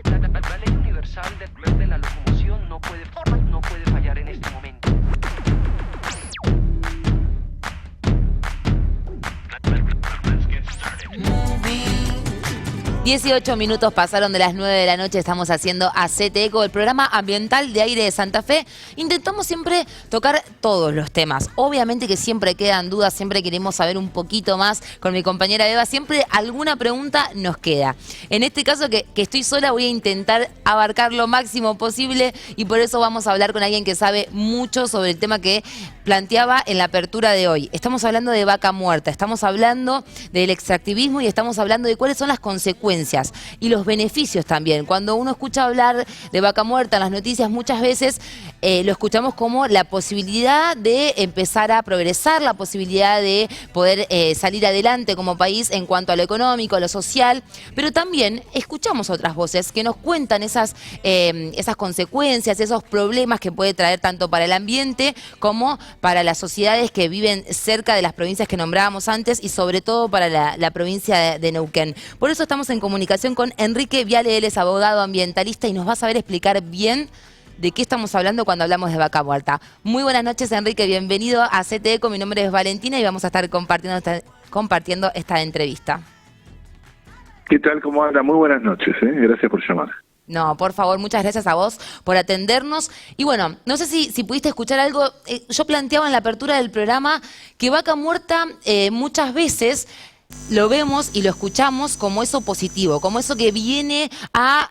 La ley universal de la locomoción no puede fallar en este momento. 18 minutos pasaron de las 9 de la noche, estamos haciendo Hacete Eco, el programa ambiental de Aire de Santa Fe. Intentamos siempre tocar todos los temas. Obviamente que siempre quedan dudas, siempre queremos saber un poquito más. Con mi compañera Eva, siempre alguna pregunta nos queda. En este caso que estoy sola, voy a intentar abarcar lo máximo posible y por eso vamos a hablar con alguien que sabe mucho sobre el tema que planteaba en la apertura de hoy. Estamos hablando de vaca muerta, estamos hablando del extractivismo y estamos hablando de cuáles son las consecuencias y los beneficios también. Cuando uno escucha hablar de vaca muerta en las noticias, muchas veces lo escuchamos como la posibilidad de empezar a progresar, la posibilidad de poder salir adelante como país en cuanto a lo económico, a lo social, pero también escuchamos otras voces que nos cuentan esas consecuencias, esos problemas que puede traer tanto para el ambiente como para las sociedades que viven cerca de las provincias que nombrábamos antes y sobre todo para la provincia de Neuquén. Por eso estamos en comunicación con Enrique Viale, él es abogado ambientalista y nos va a saber explicar bien de qué estamos hablando cuando hablamos de vaca muerta. Muy buenas noches, Enrique, bienvenido a Hacete Eco, mi nombre es Valentina y vamos a estar compartiendo esta entrevista. ¿Qué tal? ¿Cómo anda? Muy buenas noches, gracias por llamar. No, por favor, muchas gracias a vos por atendernos. Y bueno, no sé si pudiste escuchar algo. Yo planteaba en la apertura del programa que vaca muerta muchas veces lo vemos y lo escuchamos como eso positivo, como eso que viene a,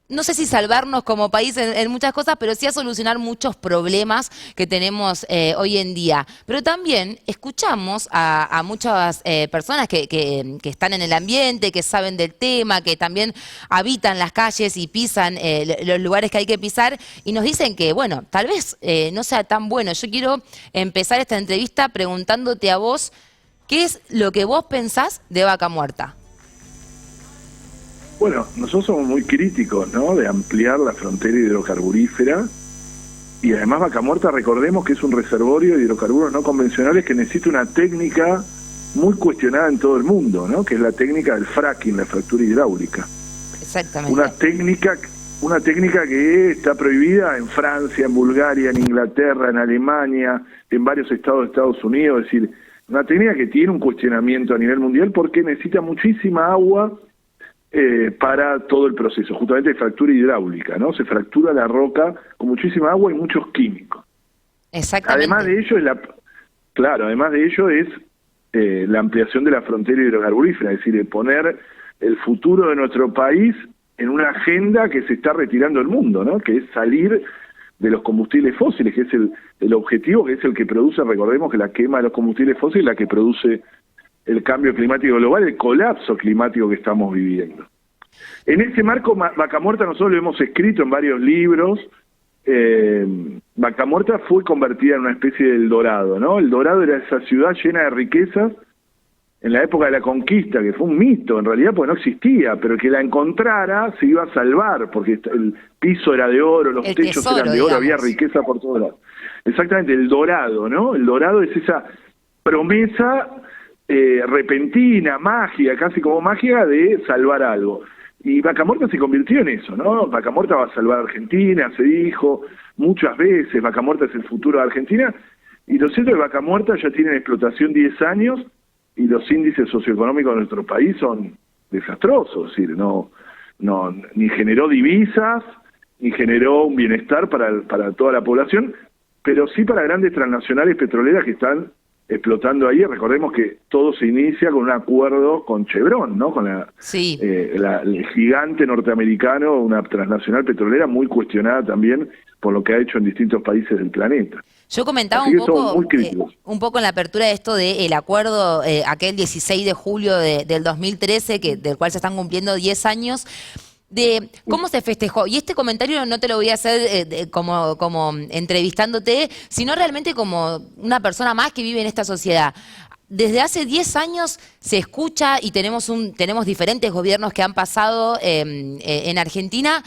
no sé si salvarnos como país en muchas cosas, pero sí a solucionar muchos problemas que tenemos hoy en día. Pero también escuchamos a muchas personas que están en el ambiente, que saben del tema, que también habitan las calles y pisan los lugares que hay que pisar y nos dicen que, bueno, tal vez no sea tan bueno. Yo quiero empezar esta entrevista preguntándote a vos, ¿qué es lo que vos pensás de vaca muerta? Bueno, nosotros somos muy críticos, ¿no?, de ampliar la frontera hidrocarburífera y además vaca muerta, recordemos que es un reservorio de hidrocarburos no convencionales que necesita una técnica muy cuestionada en todo el mundo, ¿no?, que es la técnica del fracking, la fractura hidráulica. Exactamente. Una técnica que está prohibida en Francia, en Bulgaria, en Inglaterra, en Alemania, en varios estados de Estados Unidos, es decir, una técnica que tiene un cuestionamiento a nivel mundial porque necesita muchísima agua para todo el proceso, justamente de fractura hidráulica, ¿no? Se fractura la roca con muchísima agua y muchos químicos. Exactamente. Además de ello es la ampliación de la frontera hidrocarburífera, es decir, de poner el futuro de nuestro país en una agenda que se está retirando del mundo, ¿no?, que es salir de los combustibles fósiles, que es el objetivo, que es el que produce, recordemos que la quema de los combustibles fósiles es la que produce el cambio climático global, el colapso climático que estamos viviendo. En ese marco, vaca muerta nosotros lo hemos escrito en varios libros. Vaca muerta fue convertida en una especie de El Dorado, ¿no? El Dorado era esa ciudad llena de riquezas en la época de la conquista, que fue un mito en realidad, porque no existía, pero que la encontrara se iba a salvar, porque el piso era de oro, los techos eran de oro, digamos. Había riqueza por todos lados. Exactamente, El Dorado, ¿no? El Dorado es esa promesa repentina, mágica, casi como magia, de salvar algo. Y vaca muerta se convirtió en eso, ¿no? Vaca muerta va a salvar a Argentina, se dijo muchas veces, vaca muerta es el futuro de Argentina, y los centros de vaca muerta ya tienen explotación 10 años, y los índices socioeconómicos de nuestro país son desastrosos, es decir, ni generó divisas, ni generó un bienestar para toda la población, pero sí para grandes transnacionales petroleras que están explotando ahí. Recordemos que todo se inicia con un acuerdo con Chevron, ¿no?, con el gigante norteamericano, una transnacional petrolera muy cuestionada también por lo que ha hecho en distintos países del planeta. Yo comentaba un poco en la apertura de esto del acuerdo, aquel 16 de julio del 2013, del cual se están cumpliendo 10 años, de cómo se festejó. Y este comentario no te lo voy a hacer como entrevistándote, sino realmente como una persona más que vive en esta sociedad. Desde hace 10 años se escucha y tenemos diferentes gobiernos que han pasado en Argentina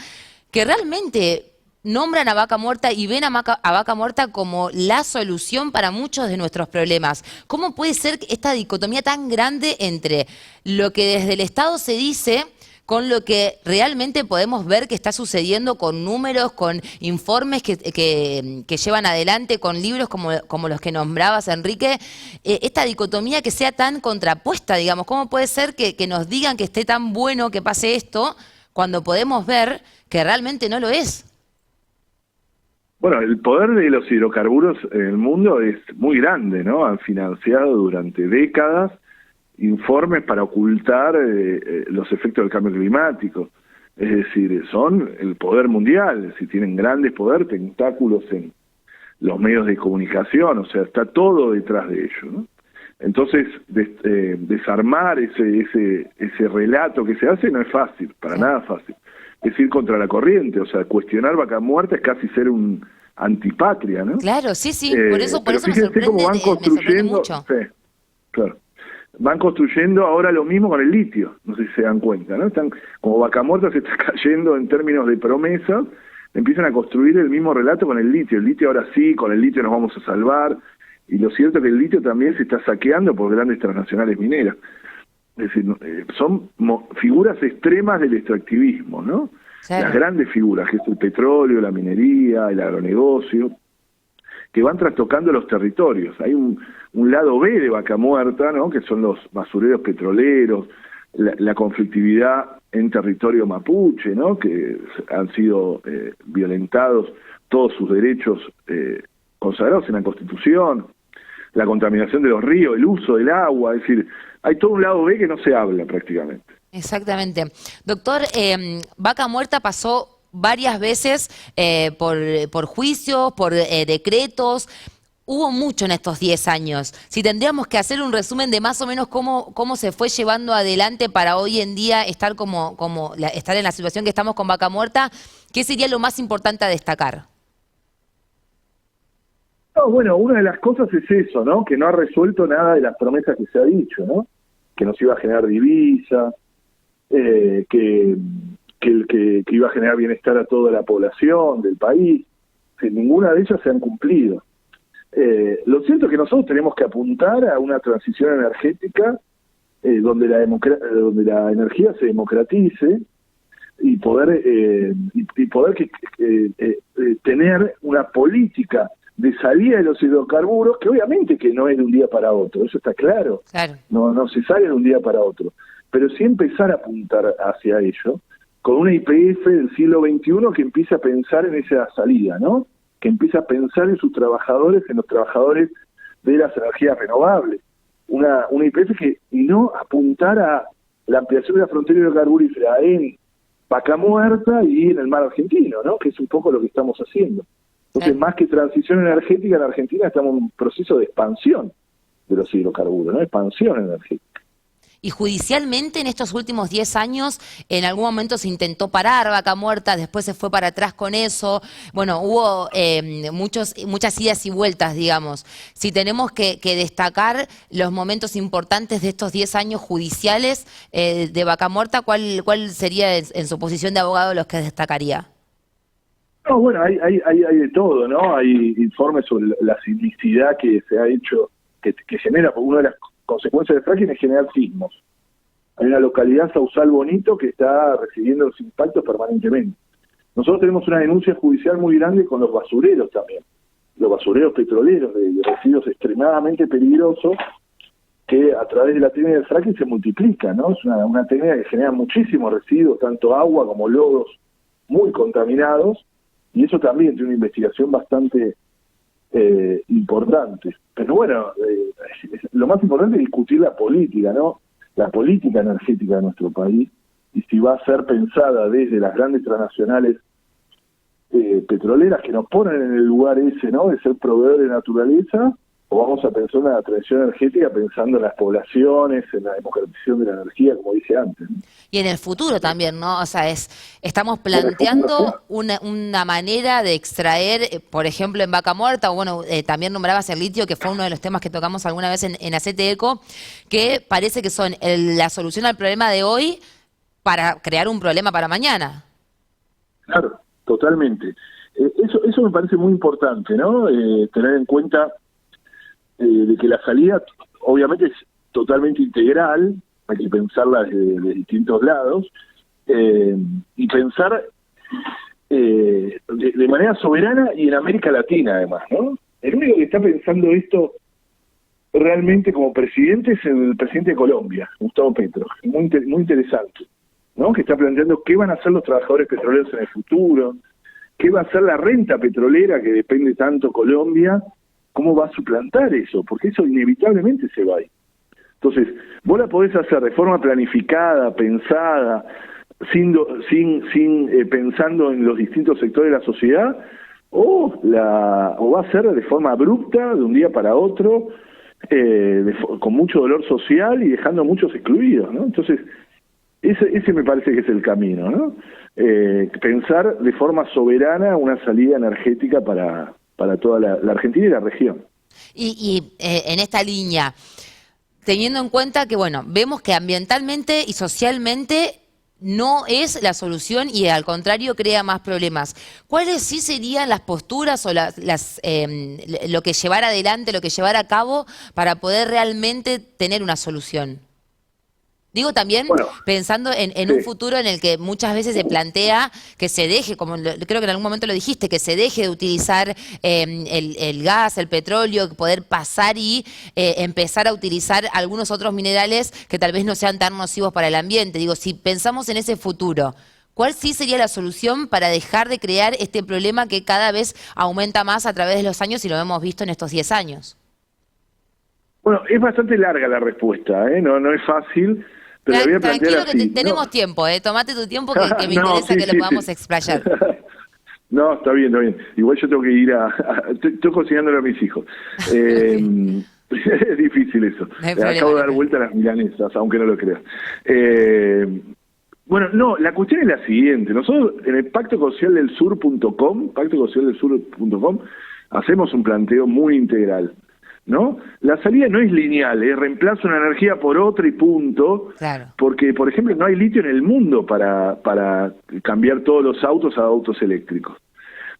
que realmente nombran a vaca muerta y ven a vaca muerta como la solución para muchos de nuestros problemas. ¿Cómo puede ser esta dicotomía tan grande entre lo que desde el Estado se dice con lo que realmente podemos ver que está sucediendo con números, con informes que llevan adelante, con libros como los que nombrabas, Enrique, esta dicotomía que sea tan contrapuesta, digamos, ¿cómo puede ser que nos digan que esté tan bueno que pase esto cuando podemos ver que realmente no lo es? Bueno, el poder de los hidrocarburos en el mundo es muy grande, ¿no? Han financiado durante décadas informes para ocultar los efectos del cambio climático. Es decir, son el poder mundial, si tienen grandes poder, tentáculos en los medios de comunicación, o sea, está todo detrás de ello, ¿no? Entonces, desarmar ese relato que se hace no es fácil, para nada fácil. Es ir contra la corriente, o sea, cuestionar Vaca Muerta es casi ser un antipatria, ¿no? Claro, sí, por eso pero me sorprende, cómo van construyendo, mucho. sí, claro. Van construyendo ahora lo mismo con el litio, no sé si se dan cuenta, ¿no? Están, como Vaca Muerta se está cayendo en términos de promesas, empiezan a construir el mismo relato con el litio. El litio ahora sí, con el litio nos vamos a salvar, y lo cierto es que el litio también se está saqueando por grandes transnacionales mineras. Es decir, son figuras extremas del extractivismo, ¿no? Claro. Las grandes figuras, que es el petróleo, la minería, el agronegocio, que van trastocando los territorios. Hay un lado B de Vaca Muerta, ¿no? Que son los basureros petroleros, la conflictividad en territorio mapuche, ¿no? Que han sido violentados todos sus derechos consagrados en la Constitución, la contaminación de los ríos, el uso del agua, es decir, hay todo un lado B que no se habla prácticamente. Exactamente. Doctor, Vaca Muerta pasó varias veces por juicios, por decretos. Hubo mucho en estos 10 años. Si tendríamos que hacer un resumen de más o menos cómo se fue llevando adelante para hoy en día estar estar en la situación que estamos con Vaca Muerta, ¿qué sería lo más importante a destacar? No, bueno, una de las cosas es eso, ¿no? Que no ha resuelto nada de las promesas que se ha dicho, ¿no? Que nos iba a generar divisa, que iba a generar bienestar a toda la población del país. Que ninguna de ellas se han cumplido. Lo cierto es que nosotros tenemos que apuntar a una transición energética donde la energía se democratice y poder tener una política de salida de los hidrocarburos, que obviamente que no es de un día para otro, eso está claro. No se sale de un día para otro, pero sí empezar a apuntar hacia ello, con una YPF del siglo XXI que empiece a pensar en esa salida, ¿no? Que empiece a pensar en sus trabajadores, en los trabajadores de las energías renovables. Una YPF y no apuntar a la ampliación de la frontera hidrocarburífera en Vaca Muerta y en el mar argentino, ¿no? Que es un poco lo que estamos haciendo. Entonces, más que transición energética, en Argentina estamos en un proceso de expansión de los hidrocarburos, ¿no? Expansión energética. Y judicialmente en estos últimos 10 años, en algún momento se intentó parar Vaca Muerta, después se fue para atrás con eso. Bueno, hubo muchas idas y vueltas, digamos. Si tenemos que destacar los momentos importantes de estos 10 años judiciales de Vaca Muerta, ¿cuál sería en su posición de abogado los que destacaría? No, bueno, hay de todo, ¿no? Hay informes sobre la sismicidad que se ha hecho, que genera, una de las consecuencias del fracking es generar sismos. Hay una localidad, Sausal Bonito, que está recibiendo los impactos permanentemente. Nosotros tenemos una denuncia judicial muy grande con los basureros también, los basureros petroleros de residuos extremadamente peligrosos, que a través de la técnica del fracking se multiplican, ¿no? Es una técnica que genera muchísimos residuos, tanto agua como lodos muy contaminados, y eso también tiene una investigación bastante importante. Pero bueno, lo más importante es discutir la política, ¿no? La política energética de nuestro país, y si va a ser pensada desde las grandes transnacionales petroleras que nos ponen en el lugar ese, ¿no? De ser proveedor de naturaleza, o vamos a pensar en la transición energética pensando en las poblaciones, en la democratización de la energía, como dije antes, ¿no? Y en el futuro también, ¿no? O sea, estamos planteando una manera de extraer, por ejemplo, en Vaca Muerta, o bueno, también nombrabas el litio, que fue uno de los temas que tocamos alguna vez en Hacete Eco, que parece que son la solución al problema de hoy para crear un problema para mañana. Claro, totalmente. Eso me parece muy importante, ¿no? Tener en cuenta de que la salida obviamente es totalmente integral, hay que pensarla desde distintos lados, y pensar de manera soberana y en América Latina además, ¿no? El único que está pensando esto realmente como presidente es el presidente de Colombia, Gustavo Petro, muy interesante, ¿no? Que está planteando qué van a hacer los trabajadores petroleros en el futuro, qué va a hacer la renta petrolera que depende tanto Colombia, cómo va a suplantar eso, porque eso inevitablemente se va a ir. Entonces, vos la podés hacer de forma planificada, pensada, pensando en los distintos sectores de la sociedad, o va a ser de forma abrupta, de un día para otro, con mucho dolor social y dejando a muchos excluidos, ¿no? Entonces, ese me parece que es el camino, ¿no? Pensar de forma soberana una salida energética para toda la Argentina y la región. Y en esta línea, teniendo en cuenta que, bueno, vemos que ambientalmente y socialmente no es la solución y al contrario crea más problemas. ¿Cuáles sí serían las posturas o lo que llevar adelante, lo que llevar a cabo para poder realmente tener una solución? Digo también pensando en un futuro en el que muchas veces se plantea que se deje, como creo que en algún momento lo dijiste, que se deje de utilizar el gas, el petróleo, poder pasar y empezar a utilizar algunos otros minerales que tal vez no sean tan nocivos para el ambiente. Digo, si pensamos en ese futuro, ¿cuál sí sería la solución para dejar de crear este problema que cada vez aumenta más a través de los años y lo hemos visto en estos 10 años? Bueno, es bastante larga la respuesta, ¿eh? No es fácil. Pero voy a tranquilo así, que tenemos tiempo, tomate tu tiempo que me interesa que lo podamos explayar. No, está bien. Igual yo tengo que ir estoy cocinándole a mis hijos. Es difícil eso. Acabo de dar vuelta a las milanesas, aunque no lo creas. Bueno, no, la cuestión es la siguiente. Nosotros en el pactosocialdelsur.com, hacemos un planteo muy integral, ¿no? La salida no es lineal, reemplaza una energía por otra y punto, claro. Porque, por ejemplo, no hay litio en el mundo para cambiar todos los autos a autos eléctricos.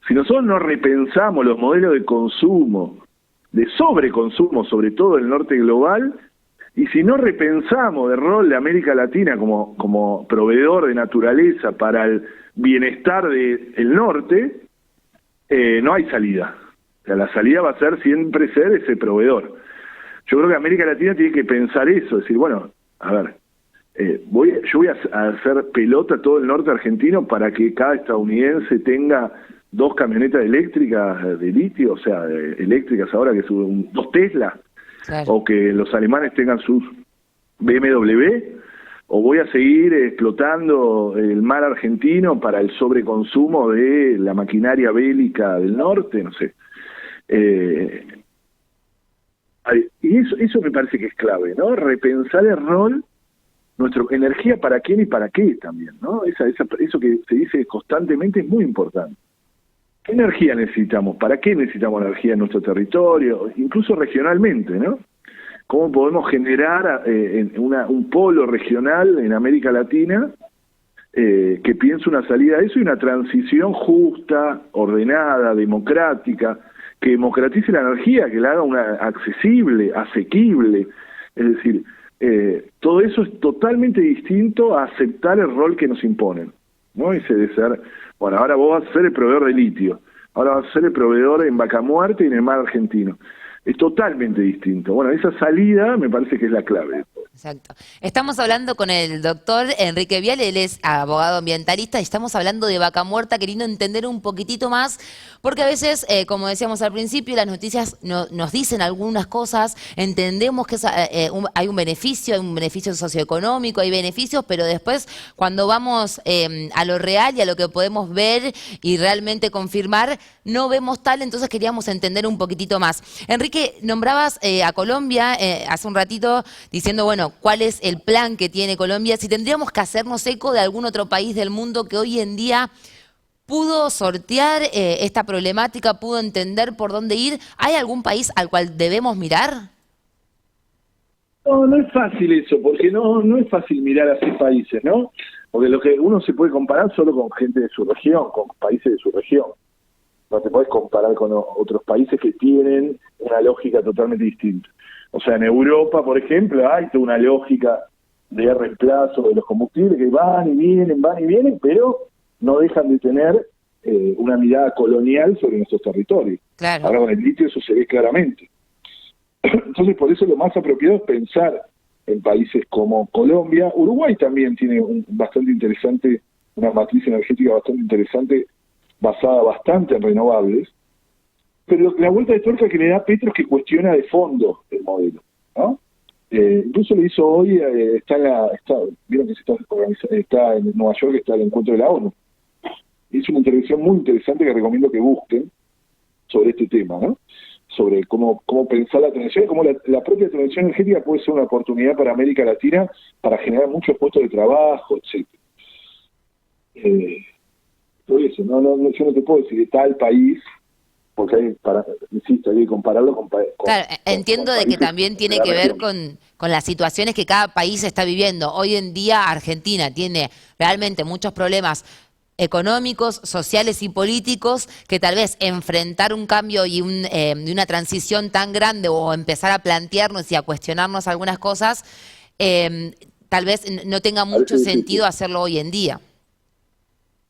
Si nosotros no repensamos los modelos de consumo, de sobreconsumo, sobre todo en el norte global, y si no repensamos el rol de América Latina como proveedor de naturaleza para el bienestar del norte, no hay salida. O sea, la salida va a ser siempre ser ese proveedor. Yo creo que América Latina tiene que pensar eso, decir, bueno, a ver, yo voy a hacer pelota a todo el norte argentino para que cada estadounidense tenga 2 camionetas eléctricas de litio, o sea, eléctricas ahora que son 2 Tesla, claro. O que los alemanes tengan sus BMW, o voy a seguir explotando el mar argentino para el sobreconsumo de la maquinaria bélica del norte, no sé. Y eso me parece que es clave, ¿no? Repensar el rol, nuestra energía para quién y para qué también, ¿no? Eso que se dice constantemente es muy importante. ¿Qué energía necesitamos? ¿Para qué necesitamos energía en nuestro territorio? Incluso regionalmente, ¿no? ¿Cómo podemos generar un polo regional en América Latina que piense una salida a eso y una transición justa, ordenada, democrática, que democratice la energía, que la haga accesible, asequible? Es decir, todo eso es totalmente distinto a aceptar el rol que nos imponen, ¿no? Ese de ser, bueno, ahora vos vas a ser el proveedor de litio, ahora vas a ser el proveedor en Vaca Muerta y en el mar argentino. Es totalmente distinto. Bueno, esa salida me parece que es la clave. Exacto. Estamos hablando con el doctor Enrique Viale, él es abogado ambientalista y estamos hablando de Vaca Muerta, queriendo entender un poquitito más, porque a veces, como decíamos al principio, las noticias nos dicen algunas cosas, entendemos que hay un beneficio socioeconómico, hay beneficios, pero después cuando vamos a lo real y a lo que podemos ver y realmente confirmar, no vemos tal, entonces queríamos entender un poquitito más. Enrique, nombrabas a Colombia hace un ratito diciendo, bueno, ¿cuál es el plan que tiene Colombia? Si tendríamos que hacernos eco de algún otro país del mundo que hoy en día pudo sortear esta problemática, pudo entender por dónde ir, ¿hay algún país al cual debemos mirar? No es fácil eso, porque no es fácil mirar a 6 países, ¿no? Porque lo que uno se puede comparar solo con gente de su región, con países de su región. No te podés comparar con otros países que tienen una lógica totalmente distinta. O sea, en Europa, por ejemplo, hay toda una lógica de reemplazo de los combustibles que van y vienen, pero no dejan de tener una mirada colonial sobre nuestros territorios. Claro. Ahora con el litio eso se ve claramente. Entonces, por eso lo más apropiado es pensar en países como Colombia. Uruguay también tiene bastante interesante, una matriz energética bastante interesante, basada bastante en renovables, pero la vuelta de tuerca que le da Petro es que cuestiona de fondo el modelo, ¿no? Incluso lo hizo hoy, vieron que está en Nueva York, está el encuentro de la ONU. Hizo una intervención muy interesante que recomiendo que busquen sobre este tema, ¿no? Sobre cómo pensar la transición y cómo la propia transición energética puede ser una oportunidad para América Latina para generar muchos puestos de trabajo, etc. Por eso, yo no te puedo decir de tal país, porque insisto, hay que compararlo con claro, entiendo de que también tiene que ver con las situaciones que cada país está viviendo. Hoy en día Argentina tiene realmente muchos problemas económicos, sociales y políticos, que tal vez enfrentar un cambio y una transición tan grande o empezar a plantearnos y a cuestionarnos algunas cosas, tal vez no tenga mucho sentido hacerlo hoy en día.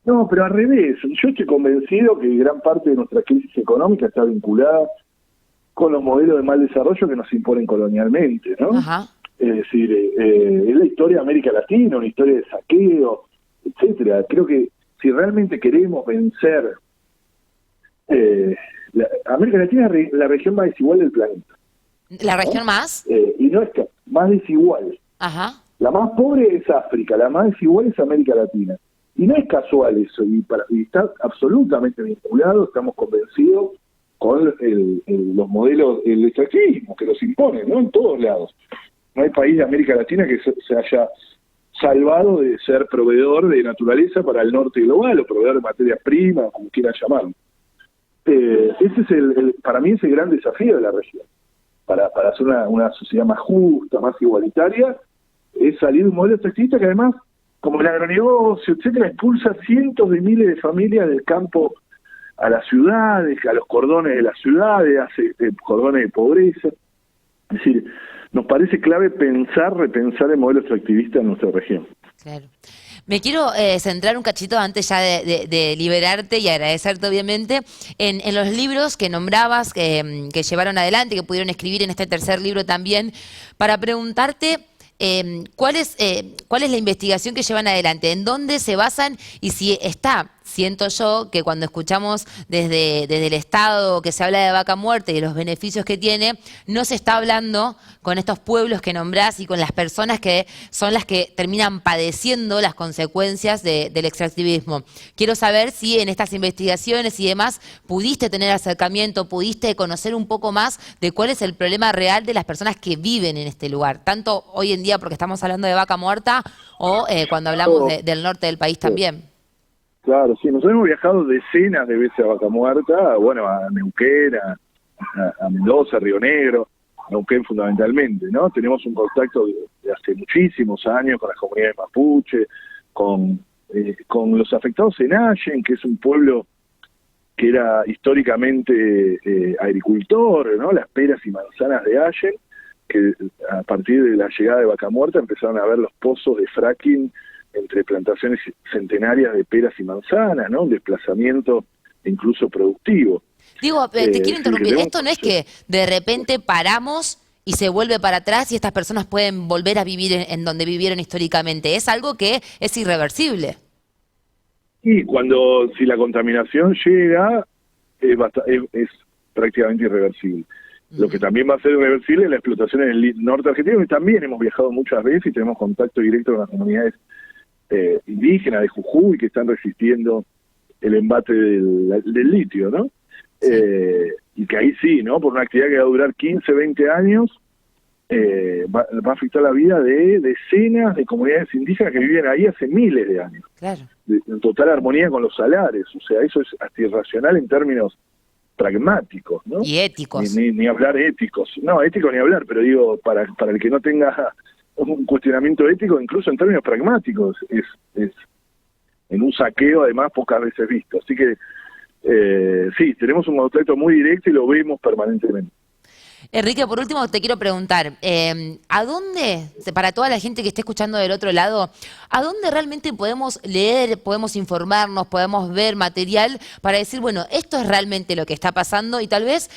No, pero al revés. Yo estoy convencido que gran parte de nuestra crisis económica está vinculada con los modelos de mal desarrollo que nos imponen colonialmente, ¿no? Ajá. Es decir, es la historia de América Latina, una historia de saqueo, etcétera. Creo que si realmente queremos vencer América Latina es la región más desigual del planeta. ¿La región más? Y no es más desigual. Ajá. La más pobre es África, la más desigual es América Latina. Y no es casual eso, y está absolutamente vinculado, estamos convencidos, con los modelos, el extractivismo que los imponen, ¿no? En todos lados. No hay país de América Latina que se haya salvado de ser proveedor de naturaleza para el norte global, o proveedor de materias primas, como quieran llamarlo. Ese es para mí es el gran desafío de la región. Para hacer una sociedad más justa, más igualitaria, es salir de un modelo extractivista que además, como el agronegocio, etcétera, expulsa cientos de miles de familias del campo a las ciudades, a los cordones de las ciudades, hace cordones de pobreza. Es decir, nos parece clave repensar el modelo extractivista en nuestra región. Claro. Me quiero centrar un cachito antes ya de liberarte y agradecerte obviamente en los libros que nombrabas, que llevaron adelante, que pudieron escribir en este tercer libro también, para preguntarte ¿cuál es la investigación que llevan adelante? ¿En dónde se basan? Y si siento yo que cuando escuchamos desde el Estado que se habla de vaca muerta y de los beneficios que tiene, no se está hablando con estos pueblos que nombrás y con las personas que son las que terminan padeciendo las consecuencias del extractivismo. Quiero saber si en estas investigaciones y demás pudiste tener acercamiento, pudiste conocer un poco más de cuál es el problema real de las personas que viven en este lugar, tanto hoy en día porque estamos hablando de vaca muerta o cuando hablamos del norte del país también. Claro, sí, nosotros hemos viajado decenas de veces a Vaca Muerta, bueno, a Neuquén, a Mendoza, a Río Negro, a Neuquén fundamentalmente, ¿no? Tenemos un contacto de hace muchísimos años con las comunidades mapuche, con los afectados en Allen, que es un pueblo que era históricamente agricultor, ¿no? Las peras y manzanas de Allen, que a partir de la llegada de Vaca Muerta empezaron a ver los pozos de fracking entre plantaciones centenarias de peras y manzanas, ¿no? Un desplazamiento incluso productivo. Digo, te quiero interrumpir. Esto no es que de repente paramos y se vuelve para atrás y estas personas pueden volver a vivir en donde vivieron históricamente. Es algo que es irreversible. Y si la contaminación llega, es prácticamente irreversible. Lo que también va a ser irreversible es la explotación en el norte argentino, que también hemos viajado muchas veces y tenemos contacto directo con las comunidades indígenas de Jujuy que están resistiendo el embate del litio, ¿no? Sí. Y que ahí sí, ¿no? Por una actividad que va a durar 15, 20 años, va a afectar la vida de decenas de comunidades indígenas que viven ahí hace miles de años. Claro. En total armonía con los salares, o sea, eso es hasta irracional en términos pragmáticos, ¿no? Y éticos. Ni hablar éticos. No, ético ni hablar, pero digo, para el que no tenga un cuestionamiento ético, incluso en términos pragmáticos, es en un saqueo además pocas veces visto. Así que sí, tenemos un contacto muy directo y lo vemos permanentemente. Enrique, por último te quiero preguntar, ¿a dónde, para toda la gente que esté escuchando del otro lado, a dónde realmente podemos leer, podemos informarnos, podemos ver material para decir, bueno, esto es realmente lo que está pasando y tal vez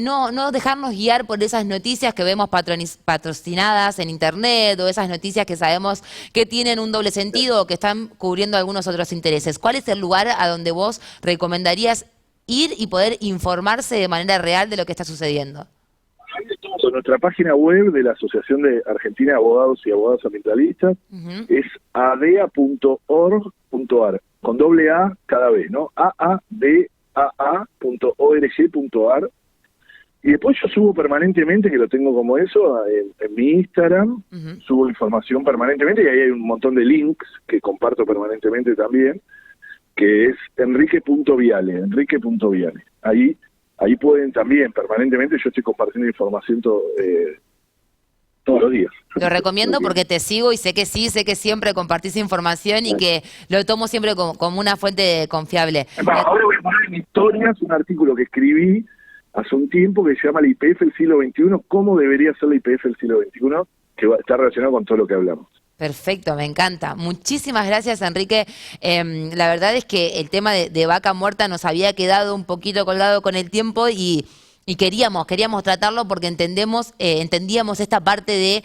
no dejarnos guiar por esas noticias que vemos patrocinadas en internet o esas noticias que sabemos que tienen un doble sentido o que están cubriendo algunos otros intereses? ¿Cuál es el lugar a donde vos recomendarías ir y poder informarse de manera real de lo que está sucediendo? En nuestra página web de la Asociación de Argentina de Abogados y Abogadas Ambientalistas es adea.org.ar, con doble A cada vez, ¿no? aadaa.org.ar. Y después yo subo permanentemente, que lo tengo como eso, en mi Instagram, subo información permanentemente y ahí hay un montón de links que comparto permanentemente también, que es enrique.viale. Ahí pueden también, permanentemente, yo estoy compartiendo información todos los días. Lo recomiendo porque te sigo y sé que siempre compartís información y que lo tomo siempre como una fuente confiable. Ahora voy a poner en historias un artículo que escribí hace un tiempo que se llama la IPF del siglo XXI, cómo debería ser la IPF del siglo XXI, que está relacionado con todo lo que hablamos. Perfecto, me encanta. Muchísimas gracias, Enrique. La verdad es que el tema de Vaca Muerta nos había quedado un poquito colgado con el tiempo y queríamos tratarlo porque entendíamos esta parte de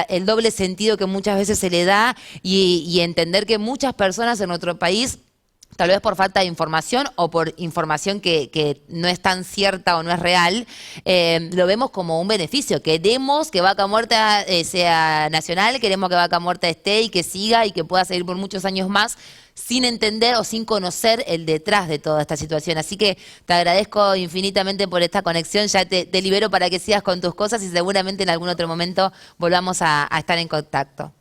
el doble sentido que muchas veces se le da y entender que muchas personas en nuestro país, tal vez por falta de información o por información que no es tan cierta o no es real, lo vemos como un beneficio. Queremos que Vaca Muerta sea nacional, queremos que Vaca Muerta esté y que siga y que pueda seguir por muchos años más, sin entender o sin conocer el detrás de toda esta situación. Así que te agradezco infinitamente por esta conexión. Ya te libero para que sigas con tus cosas y seguramente en algún otro momento volvamos a estar en contacto.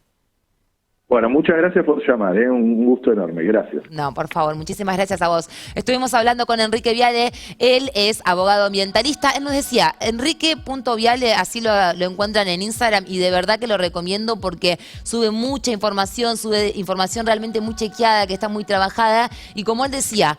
Bueno, muchas gracias por llamar, un gusto enorme, gracias. No, por favor, muchísimas gracias a vos. Estuvimos hablando con Enrique Viale, él es abogado ambientalista. Él nos decía, enrique.viale, así lo encuentran en Instagram y de verdad que lo recomiendo porque sube mucha información, sube información realmente muy chequeada, que está muy trabajada y como él decía,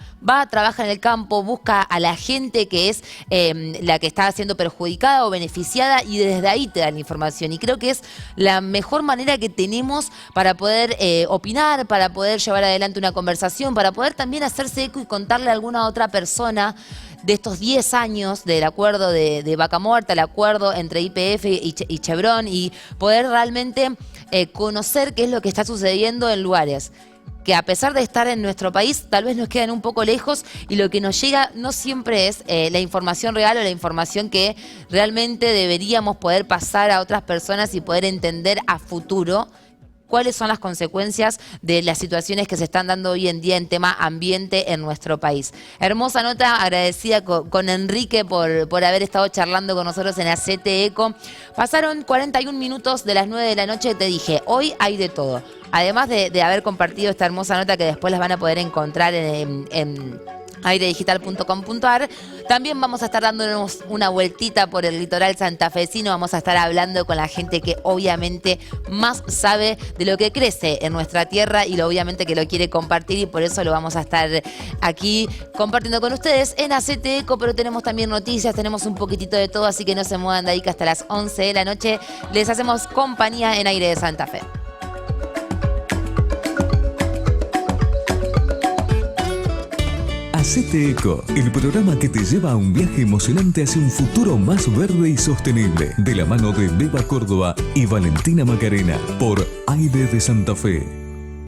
trabaja en el campo, busca a la gente que es la que está siendo perjudicada o beneficiada y desde ahí te da la información y creo que es la mejor manera que tenemos para poder opinar, para poder llevar adelante una conversación, para poder también hacerse eco y contarle a alguna otra persona de estos 10 años del acuerdo de Vaca Muerta, el acuerdo entre YPF y Chevron y poder realmente conocer qué es lo que está sucediendo en lugares que a pesar de estar en nuestro país, tal vez nos quedan un poco lejos y lo que nos llega no siempre es la información real o la información que realmente deberíamos poder pasar a otras personas y poder entender a futuro cuáles son las consecuencias de las situaciones que se están dando hoy en día en tema ambiente en nuestro país. Hermosa nota, agradecida con Enrique por haber estado charlando con nosotros en Hacete Eco. Pasaron 41 minutos de las 9 de la noche, te dije, hoy hay de todo. Además de haber compartido esta hermosa nota que después las van a poder encontrar en airedigital.com.ar. También vamos a estar dándonos una vueltita por el litoral santafesino, vamos a estar hablando con la gente que obviamente más sabe de lo que crece en nuestra tierra y obviamente que lo quiere compartir y por eso lo vamos a estar aquí compartiendo con ustedes en Hacete Eco, pero tenemos también noticias, tenemos un poquitito de todo, así que no se muevan de ahí que hasta las 11 de la noche les hacemos compañía en Aire de Santa Fe. Hacete Eco, el programa que te lleva a un viaje emocionante hacia un futuro más verde y sostenible, de la mano de Beba Córdoba y Valentina Macarena, por Aire de Santa Fe.